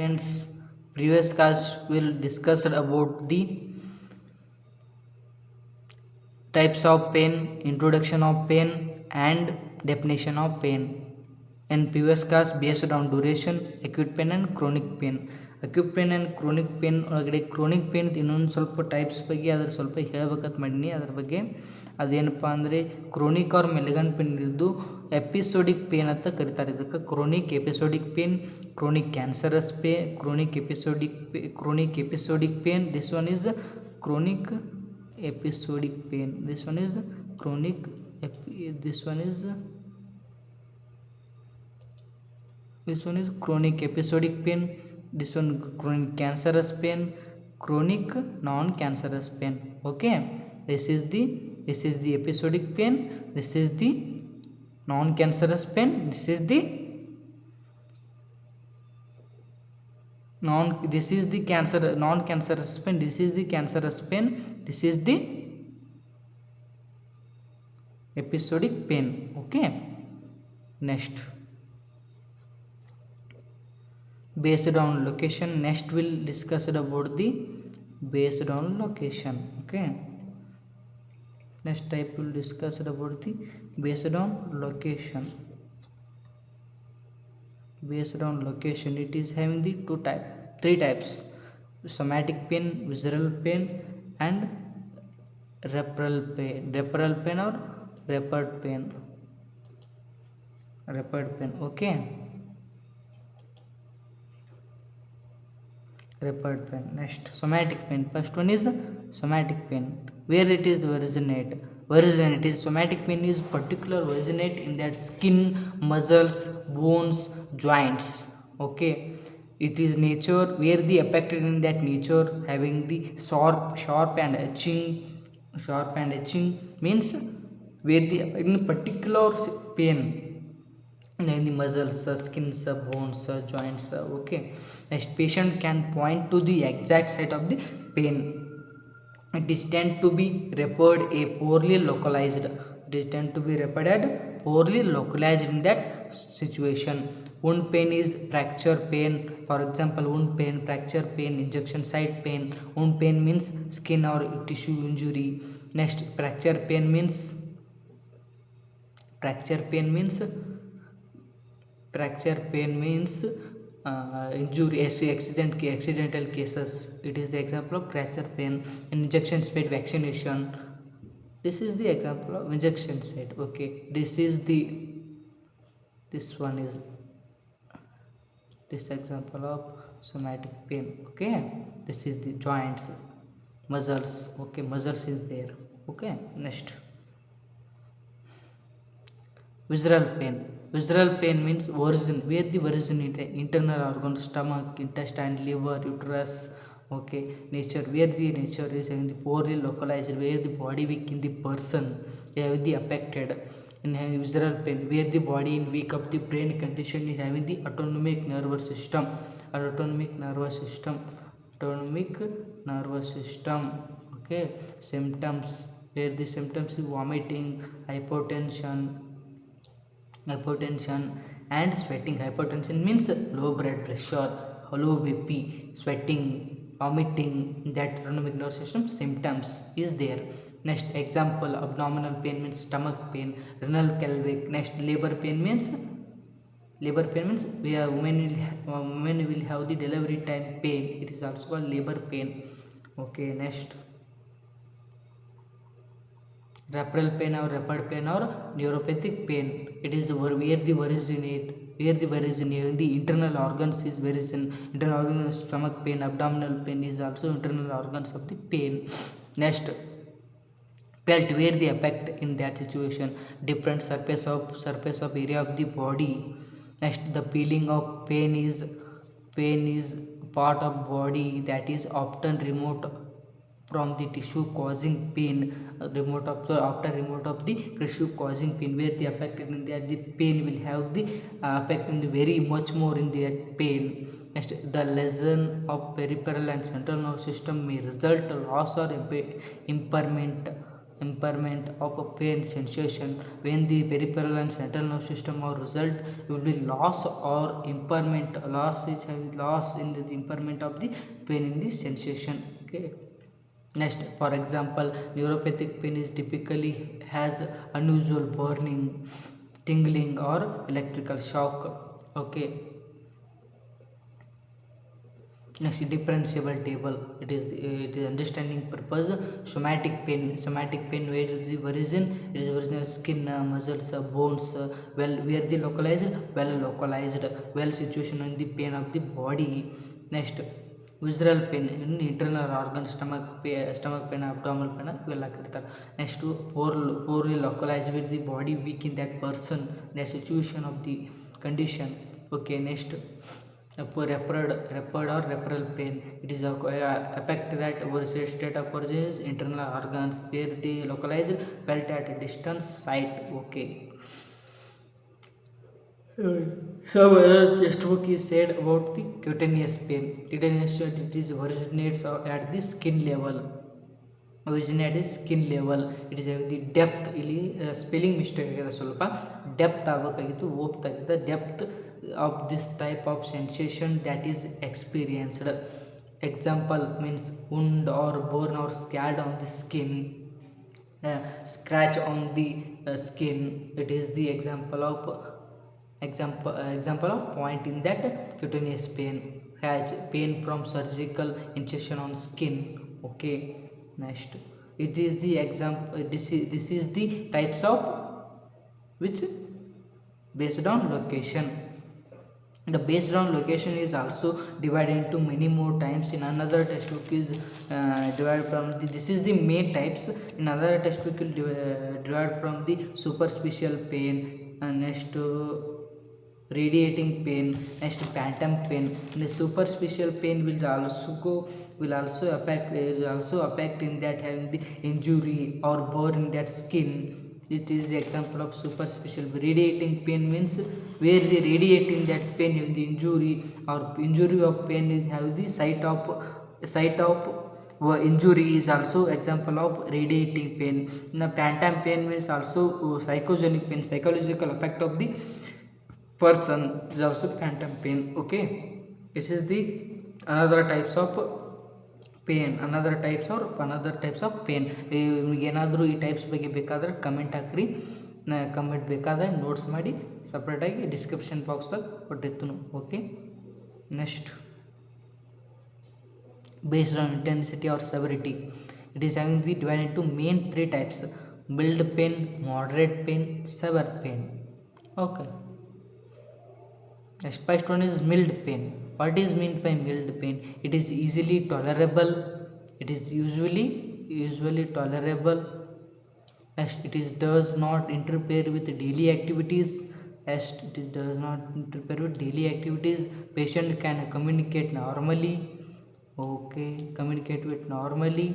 Friends, previous class will discuss about the types of pain, introduction of pain and definition of pain. In previous class based on duration, acute pain and chronic pain. Acute pain and chronic pain ಒಳಗಡೆ chronic pain ಇನ್ನೊಂದು ಸ್ವಲ್ಪ types ಬಗ್ಗೆ ಅದ್ರ ಸ್ವಲ್ಪ ಹೇಳ್ಬೇಕಂತ ಮಾಡೀನಿ. ಅದ್ರ ಬಗ್ಗೆ ಅದೇನಪ್ಪ ಅಂದರೆ ಕ್ರೋನಿಕ್ ಆರ್ ಮೆಲಿಗನ್ ಪೇನ್ ಇದ್ದು ಎಪಿಸೋಡಿಕ್ ಪೇನ್ ಅಂತ ಕರೀತಾರೆ. ಇದಕ್ಕೆ chronic episodic pain, chronic cancerous pay, chronic episodic pain. This one is chronic episodic pain. This one is chronic this one is chronic episodic pain. This one chronic cancerous pain, chronic non-cancerous pain. Okay, this is the episodic pain, this is the non-cancerous pain, this is the non-cancerous pain, this is the cancerous pain, this is the episodic pain. Okay, next based on location. Next we'll discuss about the based on location. Okay, next type we'll discuss about the based on location. Based on location, it is having the three types: somatic pain, visceral pain and referral pain or referred pain. Okay, referred pain. Next, somatic pain. First one is somatic pain. Where it is originate? Somatic pain is particular originate in that skin, muscles, bones, joints. Okay, it is nature where the affected in that nature having the sharp and itching means where the in particular pain in the muscles, skins, bones, joints. Okay, next, patient can point to the exact site of the pain. It is tend to be referred a poorly localized. In that situation. Wound pain is fracture pain. For example, wound pain, fracture pain, injection site pain. Wound pain means skin or tissue injury. Next, fracture pain means injury, accidental cases. It is the example of fracture pain. Injection site vaccination, this is the example of injection site. Okay, this one is this example of somatic pain. Okay, this is the joints, muscles. Okay, muscles is there. Okay, next, visceral pain means origin, where the origin internal organ, stomach, intestine, liver, uterus. Okay, nature, where the nature is having the poorly localized, where the body weak in the person having the affected in visceral pain, where the body in weak of the brain condition is having the autonomic nervous system. Okay, symptoms, where the symptoms is vomiting, hypotension and sweating. Hypotension means low blood pressure, low BP, sweating, vomiting, that autonomic nervous system symptoms is there. Next, example, abdominal pain means stomach pain, renal pelvic. Next, labor pain means where women will have the delivery time pain. It is also called labor pain. Okay, next, referral pain or referred pain or neuropathic pain. It is where the origin in the internal organs is internal organs. Stomach pain, abdominal pain is also internal organs of the pain. Next, felt, where the effect in that situation, different surface of area of the body. Next, the feeling of pain is part of body that is often remote from the tissue causing pain. After remote of the tissue causing pain, where the affected in that the pain will have the effect in the very much more in that pain. Next, the lesion of peripheral and central nervous system may result loss or impairment impairment of a pain sensation when the peripheral and central nervous system are result will be loss or impairment. Loss in the impairment of the pain in the sensation. Okay. Next, for example, neuropathic pain is typically has unusual burning, tingling, or electrical shock. Okay. Next, differentiable table. It is understanding purpose. Somatic pain where is the origin? It is original skin, muscles, bones. Where the localized? Well localized. Well situation in the pain of the body. Next, visceral pain in internal organ, stomach pain, abdominal pain ಇವೆಲ್ಲ ಕರೀತಾರೆ. Next poorly localized with the body weak in that person, the situation of the condition. Okay. Next, referred or referral pain. It is a affect that state of origin is internal organs where they localized felt at a distance site. Okay. So textbook is said about the cutaneous pain. Cutaneous pain, it is originates at the skin level. Skin level. It is the depth. ಇಲ್ಲಿ spelling mistake ಆಗಿದೆ, ಸ್ವಲ್ಪ depth ಆಗಬೇಕಾಗಿತ್ತು, ಹೋಗ್ತಾಗಿತ್ತು. Depth of this type of sensation that is experienced. Example means wound or burn or scald on the skin, scratch on the skin. It is the example of point in that cutaneous pain. Has pain from surgical incision on skin. Okay. Next, it is the example. This is the types of which based on location. The based on location is also divided into many more types. In another textbook is divided from this is the main types. In another textbook will divide from the superficial pain, and next radiating pain, next phantom pain. And the superficial pain will also affect in that having the injury or burn in that skin. It is the example of superficial. Radiating pain means where the radiating that pain in the injury or injury of pain is have the site of injury is also example of radiating pain. Now phantom pain means also psychogenic pain, psychological effect of the person is also phantom pain. Okay. This is the another types of pain, another types of pain. ನಿಮಗೆ ಏನಾದರೂ ಈ types ಬಗ್ಗೆ ಬೇಕಾದರೆ comment ಹಾಕ್ರಿ. Comment ಬೇಕಾದರೆ notes ಮಾಡಿ ಸಪ್ರೇಟಾಗಿ description ಬಾಕ್ಸ್ದಾಗ ಕೊಟ್ಟಿರ್ತೀನಿ. Okay. Next, based on intensity or severity, it is having the divided into main three types: mild pain, moderate pain, severe pain. Okay. Next, first one is mild pain. What is meant by mild pain? It is easily tolerable. It is usually tolerable. Next, it is does not interfere with daily activities. Next, does not interfere with daily activities. Patient can communicate normally. Okay, communicate with normally.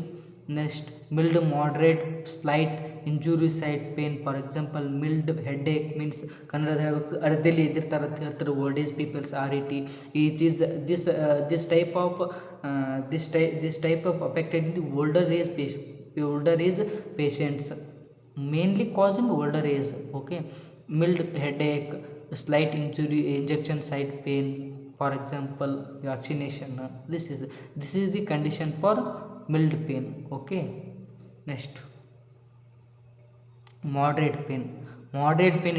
Next, mild, moderate, slight injury site pain. For example, mild headache means ಕನ್ನಡದ ಅರ್ಧದಲ್ಲಿ ಎದಿರ್ತಾರೆ old age people's ಆ ರೀತಿ. It is this type of affected in the older age patients, mainly causing older age. Okay. Mild headache, slight injury, injection site pain, for example vaccination. This is the condition for mild pain. Okay. Next, moderate pain.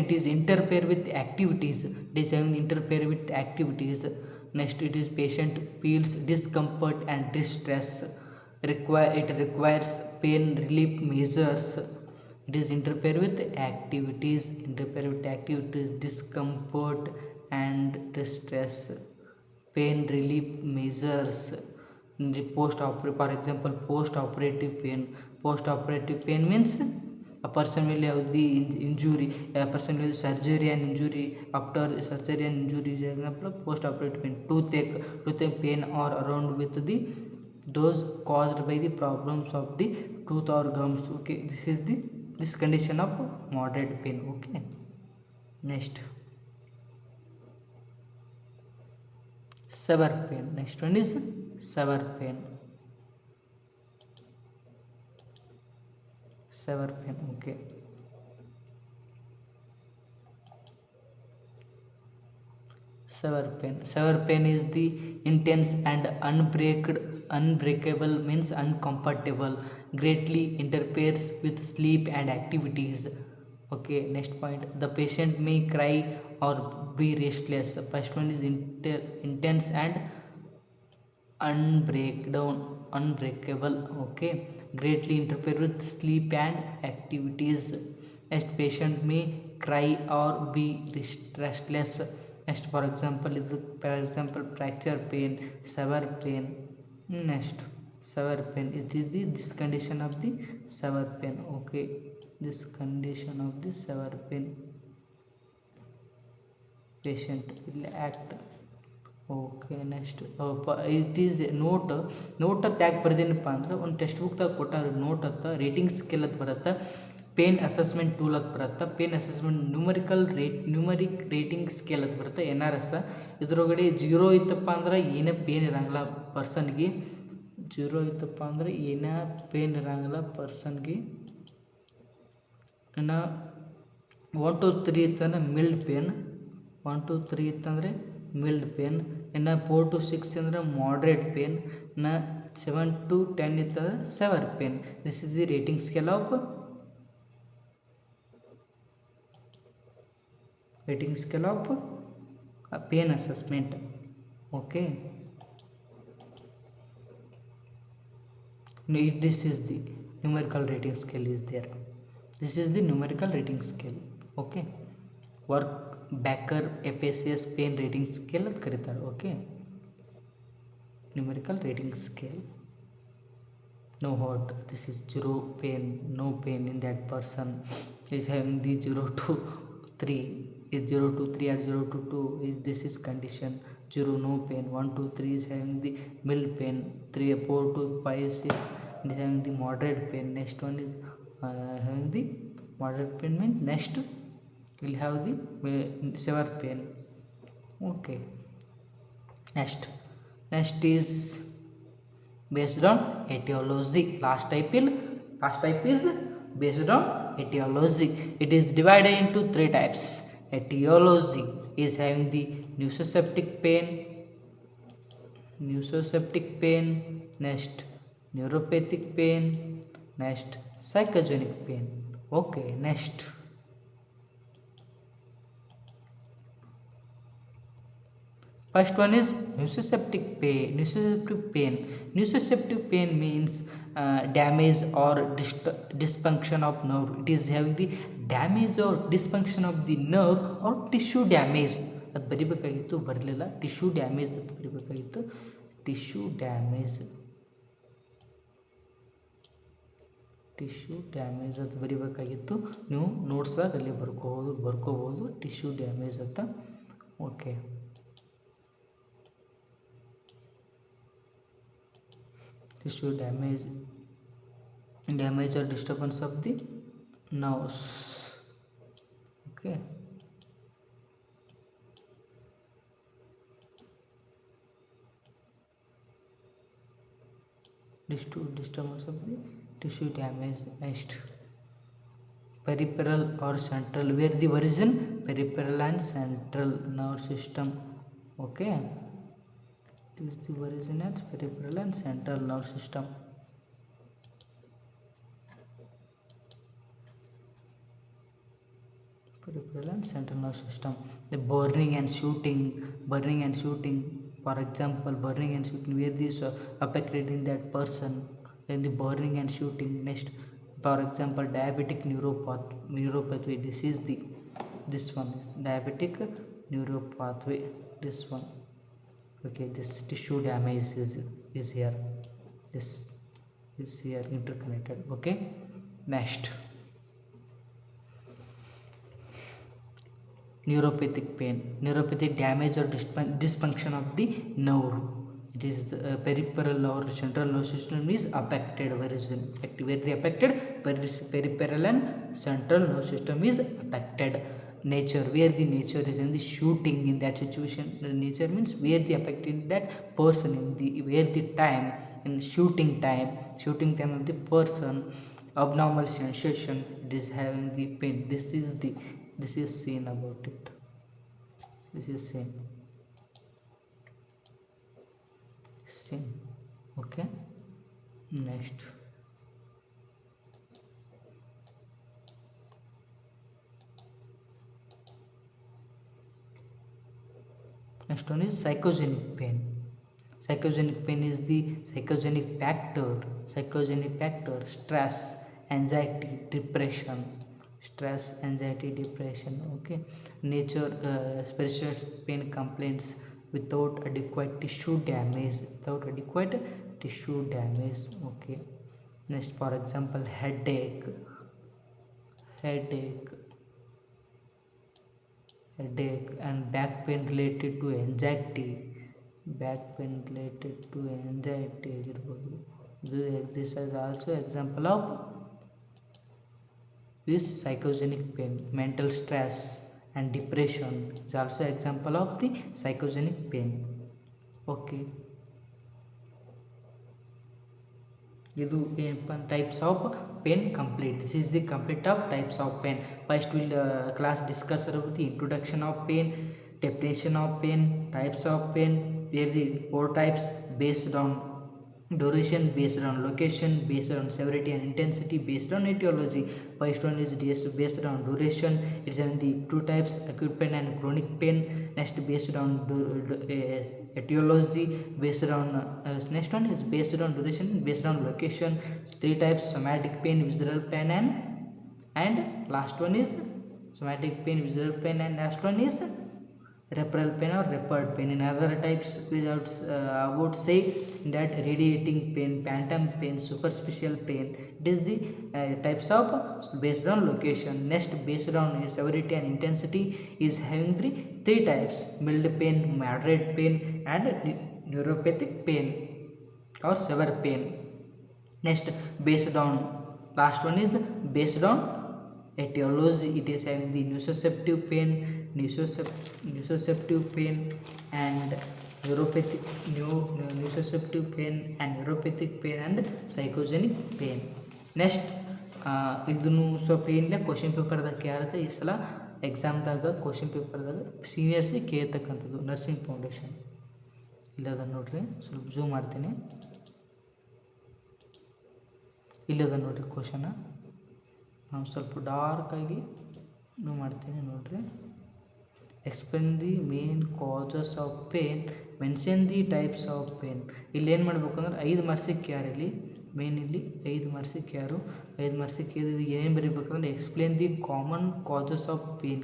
It is interfere with activities. Next, it is patient feels discomfort and distress. It requires pain relief measures. It is interfere with activities, discomfort and distress, pain relief measures. In the post-operative, for example, post-operative pain means a person will have the injury, a person will have surgery and injury. After surgery and injury is example of post-operative pain. Toothache pain or around with the those caused by the problems of the tooth or gums. Okay, this condition of moderate pain. Okay. Next, severe pain. Next one is severe pain. severe pain. Okay. Severe pain is the intense and unbreakable means uncomfortable, greatly interferes with sleep and activities. Okay, next point. The patient may cry or be restless. First one is intense and unbreakable. Okay, greatly interfere with sleep and activities. Next, patient may cry or be restless. Next, for example, fracture pain, severe pain. Next, severe pain is this condition of the severe pain. Okay, this condition of the severe pain, patient will act. Okay next it is note ಅಂತ ಯಾಕೆ ಬರ್ದೇನಪ್ಪ ಅಂದ್ರೆ ಒಂದು text ಬುಕ್ದಾಗ ಕೊಟ್ಟಾರ note ಅಂತ rating scale ಅಂತ ಬರುತ್ತೆ, pain assessment tool ಅಂತ ಬರುತ್ತೆ, pain assessment numeric rating scale ಅಂತ ಬರುತ್ತೆ NRS. ಇದ್ರೊಳಗಡೆ 0 ಇತ್ತಪ್ಪ ಅಂದ್ರೆ ಏನೇ ಪೇನ್ ಇರಂಗಿಲ್ಲ ಪರ್ಸನ್ಗೆ, 0 ಇತ್ತಪ್ಪ ಅಂದ್ರೆ ಏನೇ ಪೇನ್ ಇರಂಗಿಲ್ಲ ಪರ್ಸನ್ಗೆ. ಇನ್ನು 1 to 3 ಇತ್ತಂದ್ರೆ ಮಿಲ್ಡ್ ಪೇನ್, 1 to 3 ಇತ್ತಂದರೆ ಮಿಲ್ಡ್ ಪೇನ್. ಇನ್ನು 4 to 6 ಅಂದರೆ ಮಾಡ್ರೇಟ್ ಪೇನ್. ಇನ್ನು 7 to 10 ಇತ್ತಂದ್ರೆ severe pain. This is the rating scale of pain assessment. Okay, this is the numerical rating scale is there. This is the numerical rating scale. Okay, Wong Baker FACS pain rating scale ಅಂತ ಕರೀತಾರೆ. Okay, numerical rating scale. No hurt, this is 0 pain, no pain in that person is having the 0 to 3 is 0 to 3 or 0 to 2 is this is condition 0 no pain. 1 to 3 is having the mild pain, 3 4 to 5 6 is having the moderate pain. Next one is having the moderate pain means next will have the severe pain. Okay, next is based on etiology. Last type is based on etiology. It is divided into 3 types. Etiology is having the nociceptive pain, next neuropathic pain, next psychogenic pain. Okay, next first one is nociceptive pain. Nociceptive pain means damage or dysfunction of nerve. It is having the damage or dysfunction of the nerve or tissue damage. ಅದು ಬರಿಬೇಕಾಗಿತ್ತು, ಬರಲಿಲ್ಲ. Tissue damage ಅಂತ ಬರಿಬೇಕಾಗಿತ್ತು. Tissue damage ಅಂತ ಬರಿಬೇಕಾಗಿತ್ತು. ನೀವು ನೋಟ್ಸ್ದಾಗ ಅಲ್ಲಿ ಬರ್ಕೋಬೋದು tissue damage ಅಂತ. Okay, tissue damage or disturbance of the nerves. Okay, disturbance of the tissue damage. Next, peripheral or central, where the origin peripheral and central nerve system. Okay, this is the origin at peripheral and central nerve system. Peripheral and central nerve system. The burning and shooting. For example, burning and shooting, where this affected in that person, then the burning and shooting. Next, for example, diabetic neuropathy. This one is diabetic neuropathy. This one. Okay, this tissue damage is here. This is here interconnected. Okay, next neuropathic pain. Neuropathic damage or dysfunction of the nerve. It is peripheral or central nerve system is affected. Where the affected peripheral and central nerve system is affected. Nature, where the nature is in the shooting in that situation. Nature means where the affected that person in the where the time in shooting time of the person abnormal sensation, it is having the pain. This is seen about it. This is seen. Okay. Next one is psychogenic pain. Psychogenic pain is the psychogenic factor, stress, anxiety, depression. Okay. Nature, spiritual pain complaints without adequate tissue damage. Okay. Next, for example, headache, and back pain related to anxiety. This is also example of this psychogenic pain. Mental stress and depression is also example of the psychogenic pain. Okay. Idu types of pain complete. This is the complete of types of pain. First will class discuss about the introduction of pain, definition of pain, types of pain. There the 4 types based on duration, based on location, based on severity and intensity, based on etiology. First one is based on duration. It's in the 2 types, acute pain and chronic pain. Next, based on etiology, based on next one is based on duration, based on location. 3 types, somatic pain, visceral pain, and last one is somatic pain, visceral pain, and last one is reparal pain or repaired pain. In other types, without about say that radiating pain, phantom pain, superficial pain. It is the types of based on location. Next, based on severity and intensity, is having 3 types: mild pain, moderate pain, and neuropathic pain or severe pain. Next, based on last one is based on etiology. It is having the nociceptive pain, and neuropathic nociceptive pain and neuropathic pain and psychogenic pain. Next, ಇದನ್ನು ಸ್ವಲ್ಪ ಏನಿಲ್ಲ question ಪೇಪರ್ದಾಗ ಕೇಳುತ್ತೆ ಈ ಸಲ ಎಕ್ಸಾಮ್ದಾಗ question ಪೇಪರ್ದಾಗ ಸೀನಿಯರ್ಸಿಗೆ ಕೇಳ್ತಕ್ಕಂಥದ್ದು nursing foundation. ಇಲ್ಲದ ನೋಡ್ರಿ, ಸ್ವಲ್ಪ zoom ಮಾಡ್ತೀನಿ. ಇಲ್ಲದ ನೋಡ್ರಿ ಕ್ವಶನ, ನಾವು ಸ್ವಲ್ಪ ಡಾರ್ಕಾಗಿ ಝೂಮ್ ಮಾಡ್ತೀನಿ ನೋಡ್ರಿ. Explain the main causes of pain, mention the types of pain. ಇಲ್ಲಿ ಏನು ಮಾಡ್ಬೇಕು ಅಂದ್ರೆ 5 ಮಾರ್ಕ್ಸಿಗೆ ಕ್ಯಾರು ಇಲ್ಲಿ ಮೇನ್ ಇಲ್ಲಿ 5 ಮಾರ್ಕ್ಸಿಗೆ ಕ್ಯಾರು 5 ಮಾರ್ಕ್ಸಿಗೆ ಏನೇನು ಬರೀಬೇಕಂದ್ರೆ explain the common causes of pain.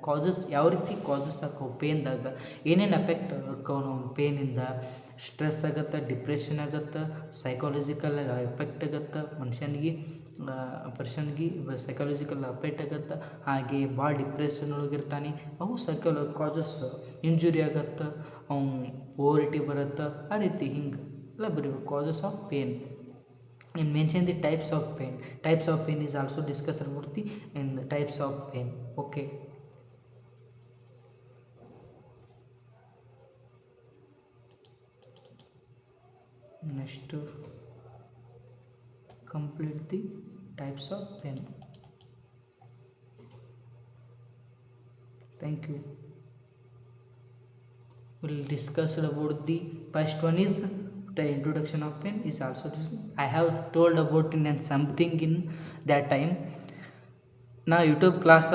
Causes ಯಾವ ರೀತಿ ಕಾಸಸ್ ಆಕವು ಪೇನ್ದಾಗ, ಏನೇನು ಎಫೆಕ್ಟ್ ಆಕವು ನಾವು ಪೇನಿಂದ. ಸ್ಟ್ರೆಸ್ ಆಗುತ್ತೆ, ಡಿಪ್ರೆಷನ್ ಆಗುತ್ತೆ, ಸೈಕಾಲಜಿಕಲ್ ಎಫೆಕ್ಟ್ ಆಗುತ್ತೆ ಮನುಷ್ಯನಿಗೆ, ಪರ್ಸನ್ಗೆ ಸೈಕಾಲಜಿಕಲ್ ಅಫೆಕ್ಟ್ ಆಗುತ್ತೆ. ಹಾಗೆ ಭಾಳ ಡಿಪ್ರೆಷನ್ ಒಳಗಿರ್ತಾನೆ, ಅವು ಕಾಸಸ್. ಇಂಜುರಿ ಆಗುತ್ತೆ, ಅವ್ನು ಓವರಿಟಿ ಬರುತ್ತೆ, ಆ ರೀತಿ ಹಿಂಗೆ ಎಲ್ಲ ಬರೀಬೇಕು causes of pain. In mention the types of pain. Types of pain is also discussed about the types of pain. Okay. Next, to complete the types of pain. Thank you. We'll discuss about the first one is the introduction of pain is also I have told about in something in that time. ನಾ YouTube ಕ್ಲಾಸ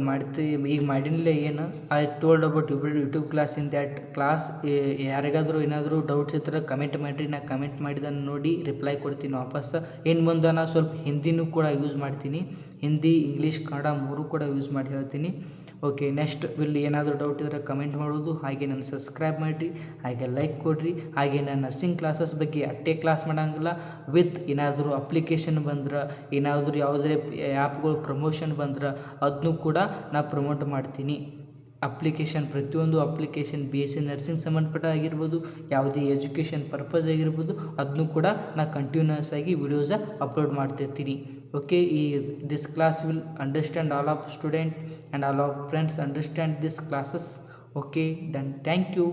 ಮಾಡ್ತೀವಿ ಈಗ ಮಾಡಿಲ್ಲ. ಏನು I told about YouTube class. In that class ಯಾರಿಗಾದರೂ ಏನಾದರೂ doubts ಇದ್ರೆ comment ಮಾಡಿರಿ. ನಾ ಕಮೆಂಟ್ ಮಾಡಿದ್ದನ್ನು ನೋಡಿ ರಿಪ್ಲೈ ಕೊಡ್ತೀನಿ ವಾಪಸ್. ಇನ್ನು ಮುಂದೆ ನಾ ಸ್ವಲ್ಪ ಹಿಂದಿನೂ ಕೂಡ ಯೂಸ್ ಮಾಡ್ತೀನಿ. ಹಿಂದಿ, ಇಂಗ್ಲೀಷ್, ಕನ್ನಡ 3 ಕೂಡ ಯೂಸ್ ಮಾಡಿ ಹೇಳ್ತೀನಿ. ಓಕೆ. ನೆಕ್ಸ್ಟ್ ಇಲ್ಲಿ ಏನಾದರೂ ಡೌಟ್ ಇದ್ದರೆ ಕಮೆಂಟ್ ಮಾಡೋದು. ಹಾಗೆ ನಾನು ಸಬ್ಸ್ಕ್ರೈಬ್ ಮಾಡಿರಿ, ಹಾಗೆ ಲೈಕ್ ಕೊಡಿರಿ. ಹಾಗೆ ನಾನು ನರ್ಸಿಂಗ್ ಕ್ಲಾಸಸ್ ಬಗ್ಗೆ ಅಟ್ಟೆ ಕ್ಲಾಸ್ ಮಾಡೋಂಗಿಲ್ಲ. ವಿತ್ ಏನಾದರೂ ಅಪ್ಲಿಕೇಶನ್ ಬಂದ್ರೆ, ಏನಾದರೂ ಯಾವುದೇ ಆ್ಯಪ್ಗಳು ಪ್ರಮೋಷನ್ ಬಂದ್ರೆ ಅದನ್ನೂ ಕೂಡ ನಾ ಪ್ರಮೋಟ್ ಮಾಡ್ತೀನಿ. ಅಪ್ಲಿಕೇಶನ್, ಪ್ರತಿಯೊಂದು ಅಪ್ಲಿಕೇಶನ್ BSc ನರ್ಸಿಂಗ್ ಸಂಬಂಧಪಟ್ಟ ಆಗಿರ್ಬೋದು, ಯಾವುದೇ ಎಜುಕೇಷನ್ ಪರ್ಪಸ್ ಆಗಿರ್ಬೋದು, ಅದನ್ನೂ ಕೂಡ ನಾ ಕಂಟಿನ್ಯೂಸ್ ಆಗಿ ವಿಡಿಯೋಸ ಅಪ್ಲೋಡ್ ಮಾಡ್ತಿರ್ತೀನಿ. Okay, this class will understand all of student and all of friends understand this classes. Okay, then thank you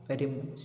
very much.